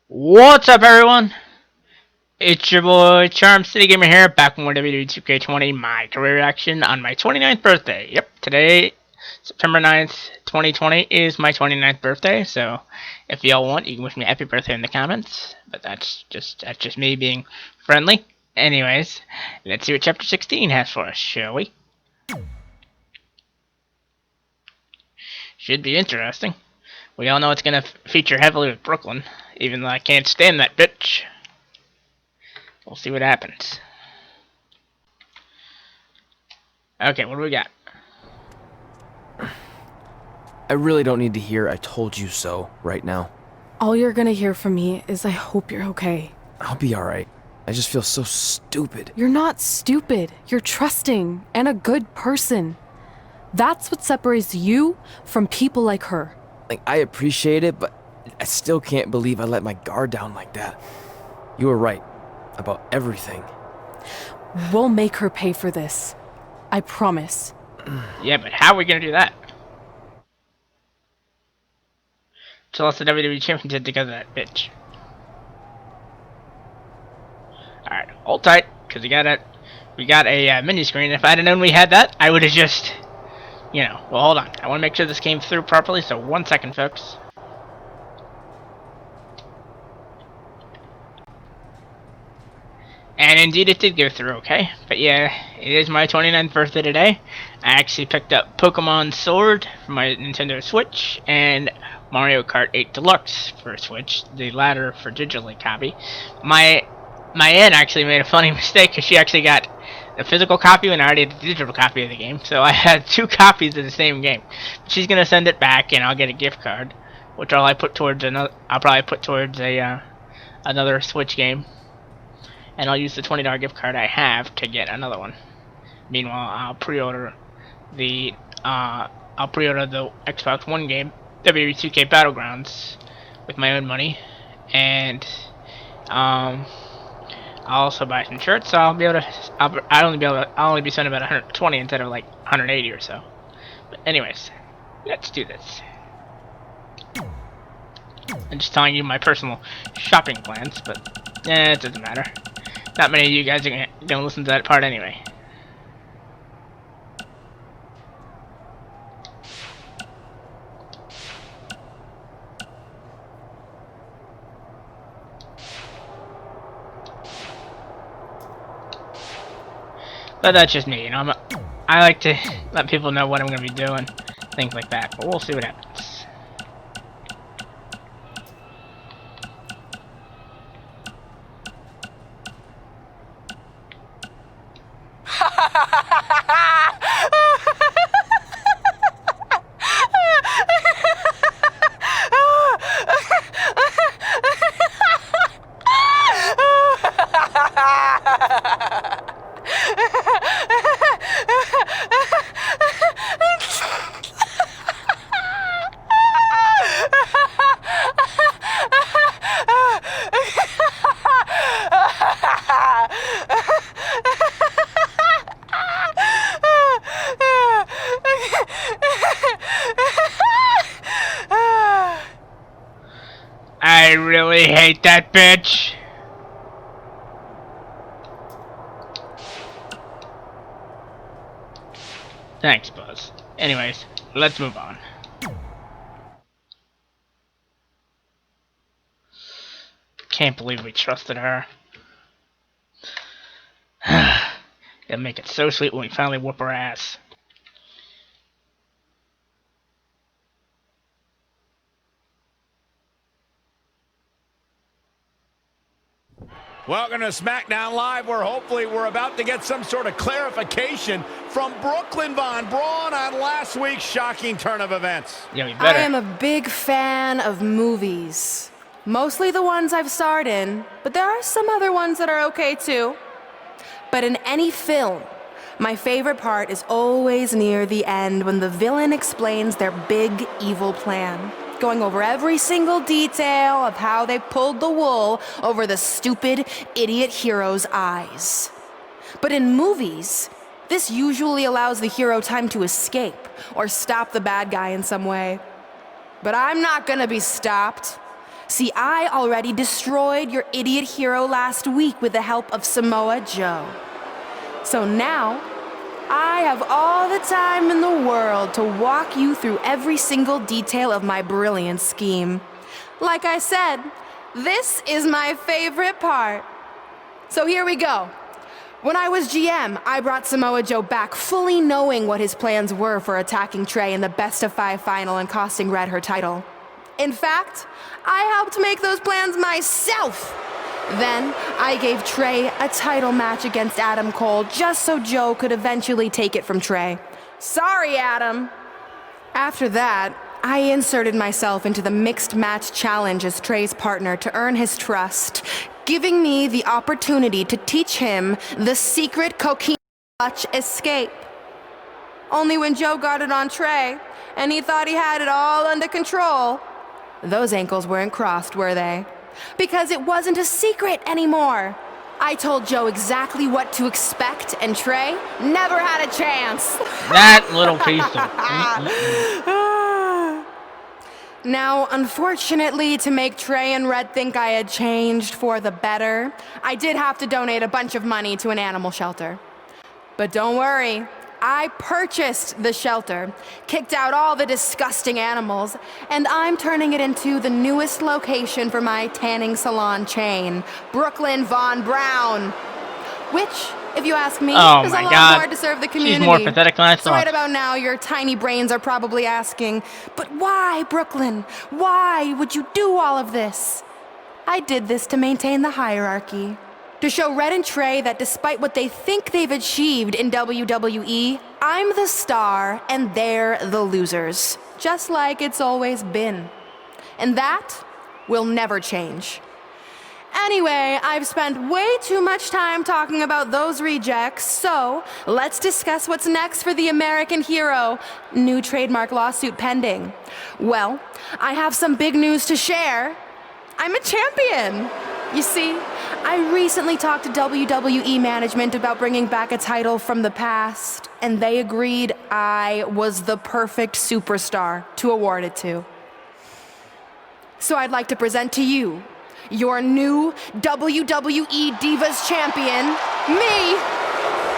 What's up, everyone? It's your boy Charm City Gamer here, back with more WWE 2K20 My Career action on my 29th birthday. Yep, today, September 9th, 2020 is my 29th birthday. So, if y'all want, you can wish me a happy birthday in the comments. But that's just me being friendly. Anyways, let's see what Chapter 16 has for us, shall we? Should be interesting. We all know it's gonna feature heavily with Brooklyn, even though I can't stand that bitch. We'll see what happens. Okay, what do we got? I really don't need to hear "I told you so" right now. All you're gonna hear from me is I hope you're okay. I'll be alright. I just feel so stupid. You're not stupid. You're trusting and a good person. That's what separates you from people like her. Like, I appreciate it, but I still can't believe I let my guard down like that. You were right about everything. We'll make her pay for this. I promise. Yeah, but how are we gonna do that? She lost the WWE Championship because of that bitch. Alright, hold tight, because we got a mini screen. If I'd have known we had that, I would have just, well, hold on. I want to make sure this came through properly, so 1 second, folks. And indeed it did go through okay. But yeah, it is my 29th birthday today. I actually picked up Pokemon Sword for my Nintendo Switch and Mario Kart 8 Deluxe for Switch, the latter for digitally copy. My aunt actually made a funny mistake because she actually got the physical copy and I already had the digital copy of the game. So I had two copies of the same game. She's gonna send it back and I'll get a gift card, which I'll probably put towards a another Switch game. And I'll use the $20 gift card I have to get another one. Meanwhile, I'll pre-order the Xbox One game, WWE 2K Battlegrounds, with my own money, and I'll also buy some shirts. So I'll only be spending about 120 instead of like 180 or so. But anyways, let's do this. I'm just telling you my personal shopping plans, but it doesn't matter. Not many of you guys are gonna listen to that part anyway. But that's just me, I like to let people know what I'm gonna be doing, things like that. But we'll see what happens. I really hate that bitch. Thanks, Buzz. Anyways, let's move on. Can't believe we trusted her. It'll make it so sweet when we finally whoop her ass. Welcome to SmackDown Live, where hopefully we're about to get some sort of clarification from Brooklyn Von Braun on last week's shocking turn of events. Yeah, we better. I am a big fan of movies. Mostly the ones I've starred in, but there are some other ones that are okay too. But in any film, my favorite part is always near the end when the villain explains their big evil plan, going over every single detail of how they pulled the wool over the stupid, idiot hero's eyes. But in movies, this usually allows the hero time to escape or stop the bad guy in some way. But I'm not gonna be stopped. See, I already destroyed your idiot hero last week with the help of Samoa Joe. So now, I have all the time in the world to walk you through every single detail of my brilliant scheme. Like I said, this is my favorite part. So here we go. When I was GM, I brought Samoa Joe back fully knowing what his plans were for attacking Tre in the best-of-5 final and costing Red her title. In fact, I helped make those plans myself. Then, I gave Tre a title match against Adam Cole just so Joe could eventually take it from Tre. Sorry, Adam. After that, I inserted myself into the mixed match challenge as Tre's partner to earn his trust, giving me the opportunity to teach him the secret coquine clutch escape. Only when Joe got it on Tre, and he thought he had it all under control, those ankles weren't crossed, were they? Because it wasn't a secret anymore. I told Joe exactly what to expect, and Tre never had a chance. That little piece of... Now, unfortunately, to make Tre and Red think I had changed for the better, I did have to donate a bunch of money to an animal shelter. But don't worry, I purchased the shelter, kicked out all the disgusting animals, and I'm turning it into the newest location for my tanning salon chain, Brooklyn Von Brown. Which, if you ask me, is a lot more to serve the community. She's more pathetic than I thought. So right about now, your tiny brains are probably asking, but why, Brooklyn? Why would you do all of this? I did this to maintain the hierarchy. To show Red and Tre that despite what they think they've achieved in WWE, I'm the star and they're the losers. Just like it's always been. And that will never change. Anyway, I've spent way too much time talking about those rejects, so let's discuss what's next for the American hero. New trademark lawsuit pending. Well, I have some big news to share. I'm a champion. You see, I recently talked to WWE management about bringing back a title from the past, and they agreed I was the perfect superstar to award it to. So I'd like to present to you your new WWE Divas Champion, me!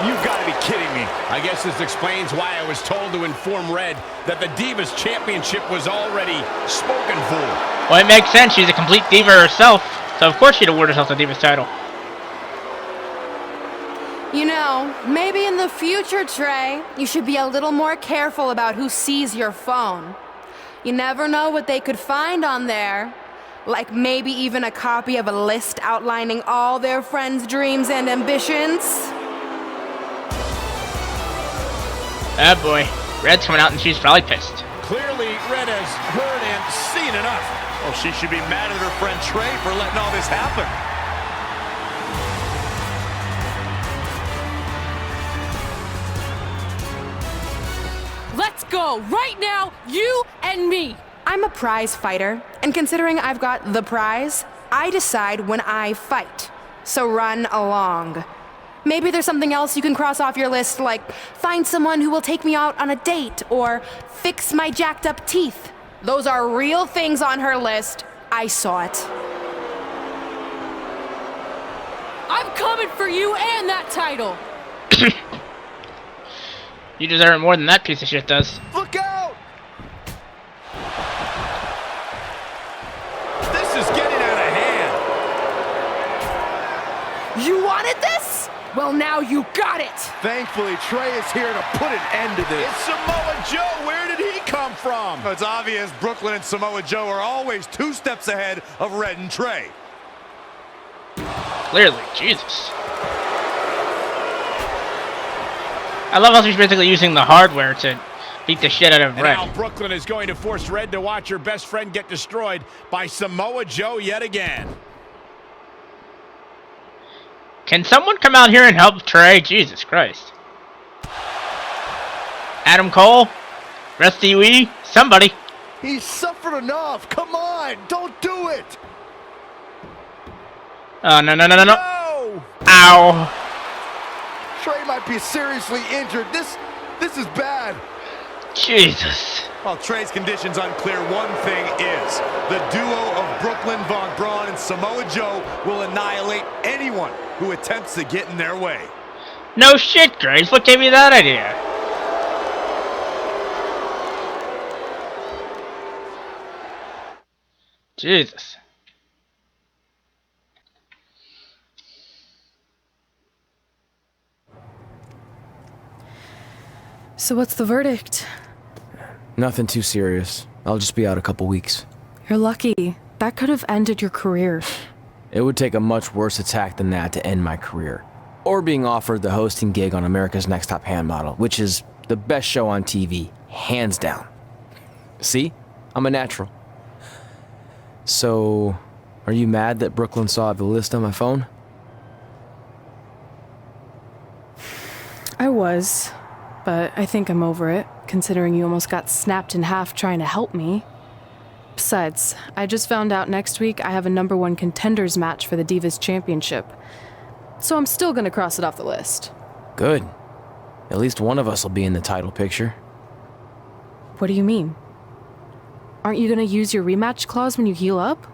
You've got to be kidding me. I guess this explains why I was told to inform Red that the Divas Championship was already spoken for. Well, it makes sense. She's a complete diva herself. So of course she'd award herself the Divas title. You know, maybe in the future, Tre, you should be a little more careful about who sees your phone. You never know what they could find on there. Like maybe even a copy of a list outlining all their friends' dreams and ambitions. Oh boy, Red's coming out and she's probably pissed. Clearly, Red has heard and seen enough. Well, she should be mad at her friend Tre for letting all this happen. Let's go right now, you and me. I'm a prize fighter, and considering I've got the prize, I decide when I fight. So run along. Maybe there's something else you can cross off your list, like find someone who will take me out on a date, or fix my jacked up teeth. Those are real things on her list. I saw it. I'm coming for you and that title. You deserve it more than that piece of shit does. Look out! This is getting out of hand. You wanted this? Well, now you got it! Thankfully, Tre is here to put an end to this. It's Samoa Joe. Where did he come from? It's obvious Brooklyn and Samoa Joe are always 2 steps ahead of Red and Tre. Clearly, Jesus. I love how she's basically using the hardware to beat the shit out of And Red. now Brooklyn is going to force Red to watch her best friend get destroyed by Samoa Joe yet again. Can someone come out here and help Tre? Jesus Christ. Adam Cole? Rusty Wee? Somebody. He's suffered enough. Come on, don't do it. Oh, no, no, no, no, no. No! Ow. Tre might be seriously injured. This is bad. Jesus. While Tre's condition's unclear, one thing is, the duo of Brooklyn Von Braun and Samoa Joe will annihilate anyone who attempts to get in their way. No shit, Grace. What gave you that idea? Jesus. So what's the verdict? Nothing too serious. I'll just be out a couple weeks. You're lucky. That could have ended your career. It would take a much worse attack than that to end my career. Or being offered the hosting gig on America's Next Top Hand Model, which is the best show on TV, hands down. See? I'm a natural. So, are you mad that Brooklyn saw the list on my phone? I was, but I think I'm over it, considering you almost got snapped in half trying to help me. Besides, I just found out next week I have a #1 contenders match for the Divas Championship. So I'm still gonna cross it off the list. Good. At least one of us will be in the title picture. What do you mean? Aren't you gonna use your rematch clause when you heal up?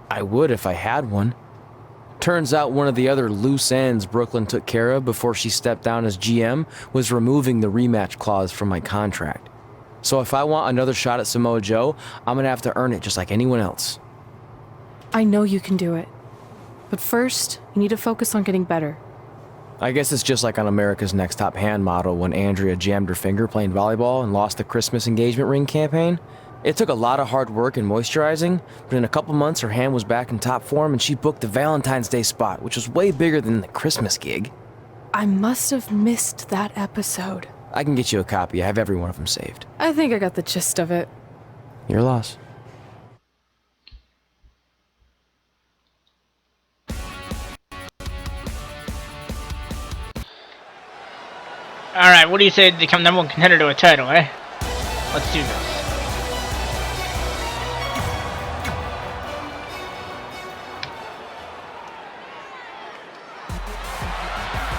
I would if I had one. Turns out one of the other loose ends Brooklyn took care of before she stepped down as GM was removing the rematch clause from my contract. So if I want another shot at Samoa Joe, I'm gonna have to earn it just like anyone else. I know you can do it. But first, you need to focus on getting better. I guess it's just like on America's Next Top Hand Model when Andrea jammed her finger playing volleyball and lost the Christmas engagement ring campaign. It took a lot of hard work and moisturizing, but in a couple months her hand was back in top form and she booked the Valentine's Day spot, which was way bigger than the Christmas gig. I must have missed that episode. I can get you a copy. I have every one of them saved. I think I got the gist of it. Your loss. Alright, what do you say to become #1 contender to a title, eh? Let's do this.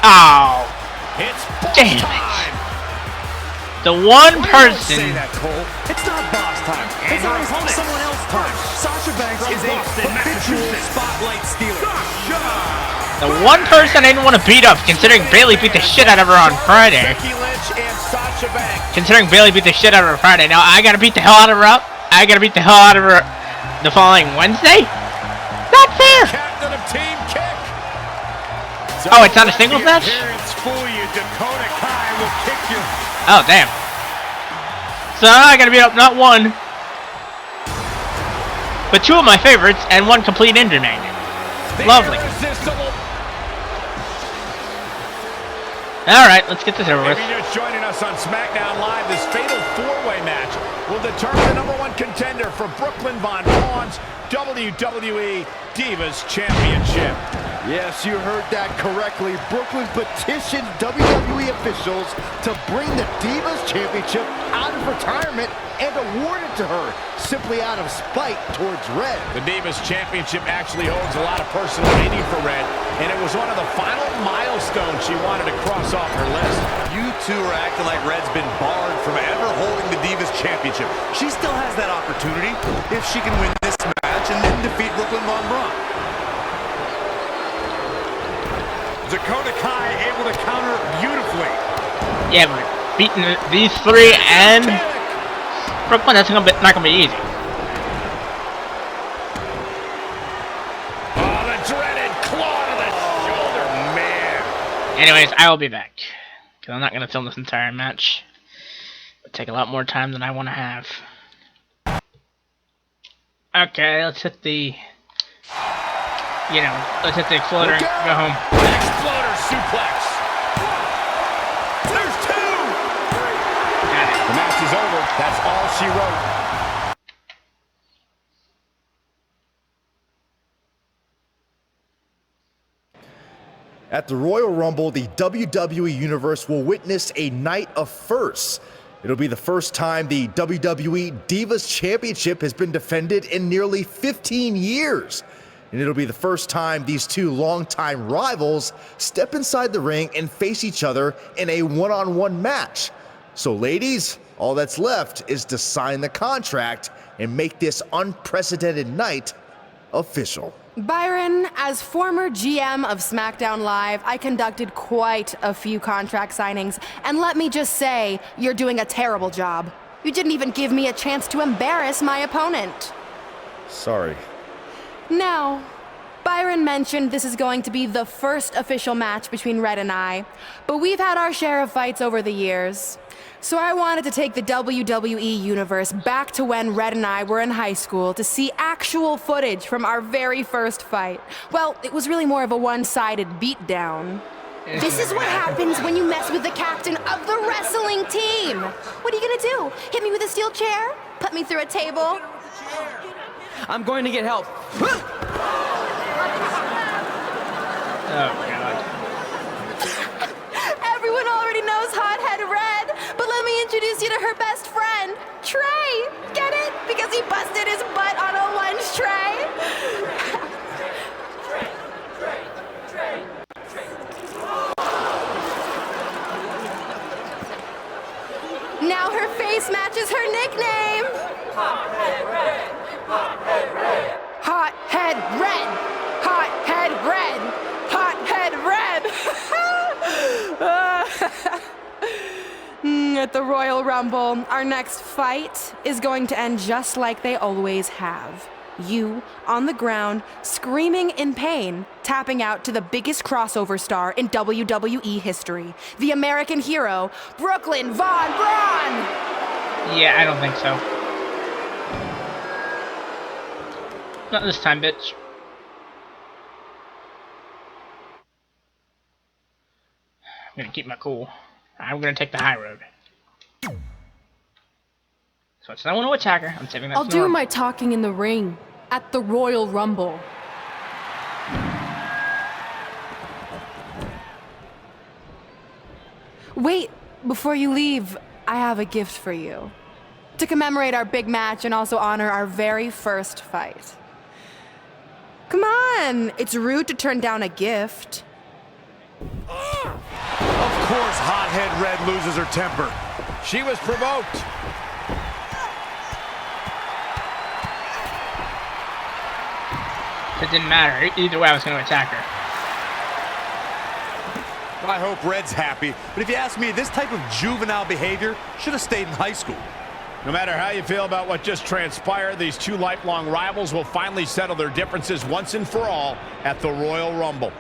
Oh, It's damn boss it. time. The one Say person. that, Cole. It's not boss time. It's always someone else's time. Sasha Banks is a habitual spotlight stealer. The one person I didn't want to beat up, considering Bailey beat the shit out of her on Friday. Becky Lynch and Sasha Banks. Considering Bailey beat the shit out of her Friday, now I gotta beat the hell out of her up. I gotta beat the hell out of her the following Wednesday? Not fair! Captain of Team Kick. Oh, it's not a singles match? Appearance fool you. Dakota Kai will kick you. Oh, damn. So I gotta beat up not one, but two of my favorites and one complete injured man. Lovely. Irresistible. Alright, let's get this over with. If you're just joining us on SmackDown Live, this fatal four-way match will determine the #1 contender for Brooklyn Von Braun's WWE Divas Championship. Yes, you heard that correctly. Brooklyn petitioned WWE officials to bring the Divas Championship out of retirement and award it to her, simply out of spite towards Red. The Divas Championship actually holds a lot of personal meaning for Red, and it was one of the final milestones she wanted to cross off her list. You two are acting like Red's been barred from ever holding the Divas Championship. She still has that opportunity if she can win this match and then defeat Brooklyn Von Braun. Dakota Kai able to counter beautifully. Yeah, but beating these three and Brooklyn, that's not gonna be easy. Oh, the dreaded claw to the shoulder, man. Anyways, I will be back. Because I'm not going to film this entire match. It'll take a lot more time than I want to have. Okay, let's hit the... let's hit the exploder and go home. Exploder suplex. There's two. Got it. The match is over. That's all she wrote. At the Royal Rumble, the WWE Universe will witness a night of firsts. It'll be the first time the WWE Divas Championship has been defended in nearly 15 years. And it'll be the first time these two longtime rivals step inside the ring and face each other in a one-on-one match. So ladies, All that's left is to sign the contract and make this unprecedented night official. Byron, as former GM of SmackDown Live, I conducted quite a few contract signings, and let me just say, you're doing a terrible job. You didn't even give me a chance to embarrass my opponent. Sorry. Now, Byron mentioned this is going to be the first official match between Red and I, but we've had our share of fights over the years. So I wanted to take the WWE Universe back to when Red and I were in high school to see actual footage from our very first fight. Well, it was really more of a one-sided beatdown. This is what happens when you mess with the captain of the wrestling team. What are you gonna do? Hit me with a steel chair? Put me through a table? I'm going to get help. Oh, God. Everyone already knows Hothead Red, but let me introduce you to her best friend, Trey. Get it? Because he busted his butt on a lunch tray. Now her face matches her nickname. Hothead Red. Hothead Red. Hothead Red. Hothead Red. Hothead Red. At the Royal Rumble, our next fight is going to end just like they always have. You, on the ground, screaming in pain, tapping out to the biggest crossover star in WWE history, the American hero, Brooklyn Von Braun! Yeah, I don't think so. Not this time, bitch. I'm gonna keep my cool. I'm gonna take the high road. So it's not one to attack her. I'm saving that I'll for do Norm. my talking in the ring at the Royal Rumble. Wait, before you leave, I have a gift for you. To commemorate our big match and also honor our very first fight. Come on, it's rude to turn down a gift. Of course, Hothead Red loses her temper. She was provoked. It didn't matter. Either way, I was going to attack her. I hope Red's happy, but if you ask me, this type of juvenile behavior should have stayed in high school. No matter how you feel about what just transpired, these two lifelong rivals will finally settle their differences once and for all at the Royal Rumble.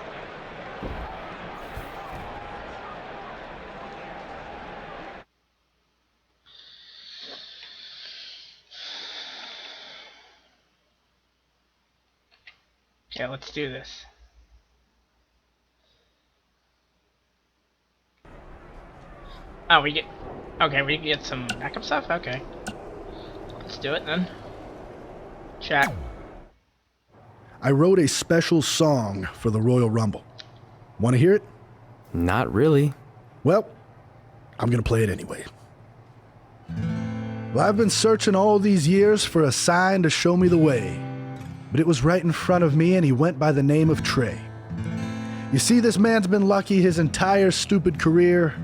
Okay, let's do this. Oh, we get some backup stuff? Okay. Let's do it then. Chat. I wrote a special song for the Royal Rumble. Want to hear it? Not really. Well, I'm going to play it anyway. Well, I've been searching all these years for a sign to show me the way. But it was right in front of me, and he went by the name of Tre. You see, this man's been lucky his entire stupid career,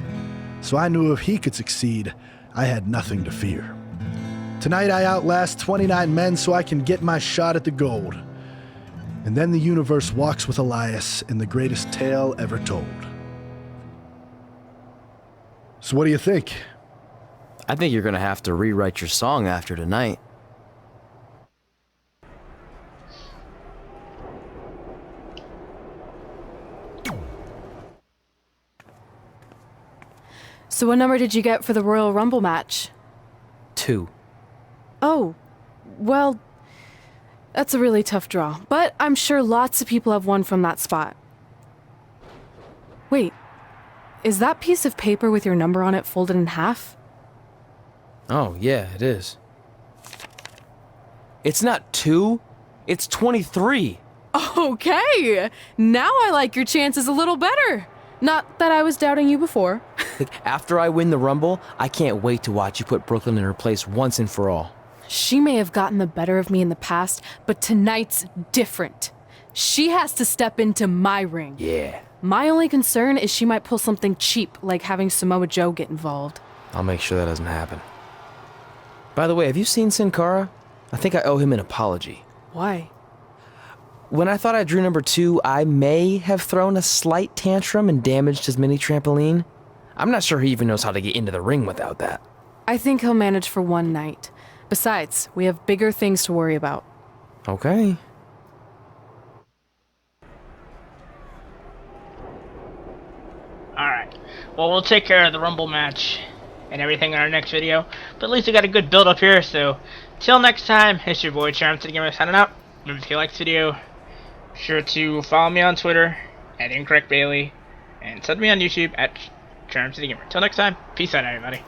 so I knew if he could succeed, I had nothing to fear. Tonight I outlast 29 men so I can get my shot at the gold. And then the universe walks with Elias in the greatest tale ever told. So what do you think? I think you're gonna have to rewrite your song after tonight. So what number did you get for the Royal Rumble match? 2. Oh, well, that's a really tough draw. But I'm sure lots of people have won from that spot. Wait, is that piece of paper with your number on it folded in half? Oh, yeah, it is. It's not 2, it's 23. Okay, now I like your chances a little better. Not that I was doubting you before. After I win the Rumble, I can't wait to watch you put Brooklyn in her place once and for all. She may have gotten the better of me in the past, but tonight's different. She has to step into my ring. Yeah. My only concern is she might pull something cheap, like having Samoa Joe get involved. I'll make sure that doesn't happen. By the way, have you seen Sin Cara? I think I owe him an apology. Why? When I thought I drew number 2, I may have thrown a slight tantrum and damaged his mini trampoline. I'm not sure he even knows how to get into the ring without that. I think he'll manage for one night. Besides, we have bigger things to worry about. Okay. Alright. Well, we'll take care of the Rumble match and everything in our next video. But at least we got a good build up here, so till next time, it's your boy Starr and Tre signing out. Remember, if you like this video, be sure to follow me on Twitter at IncorrectBailey and sub me on YouTube at Starr and Tre. Till next time, peace out, everybody.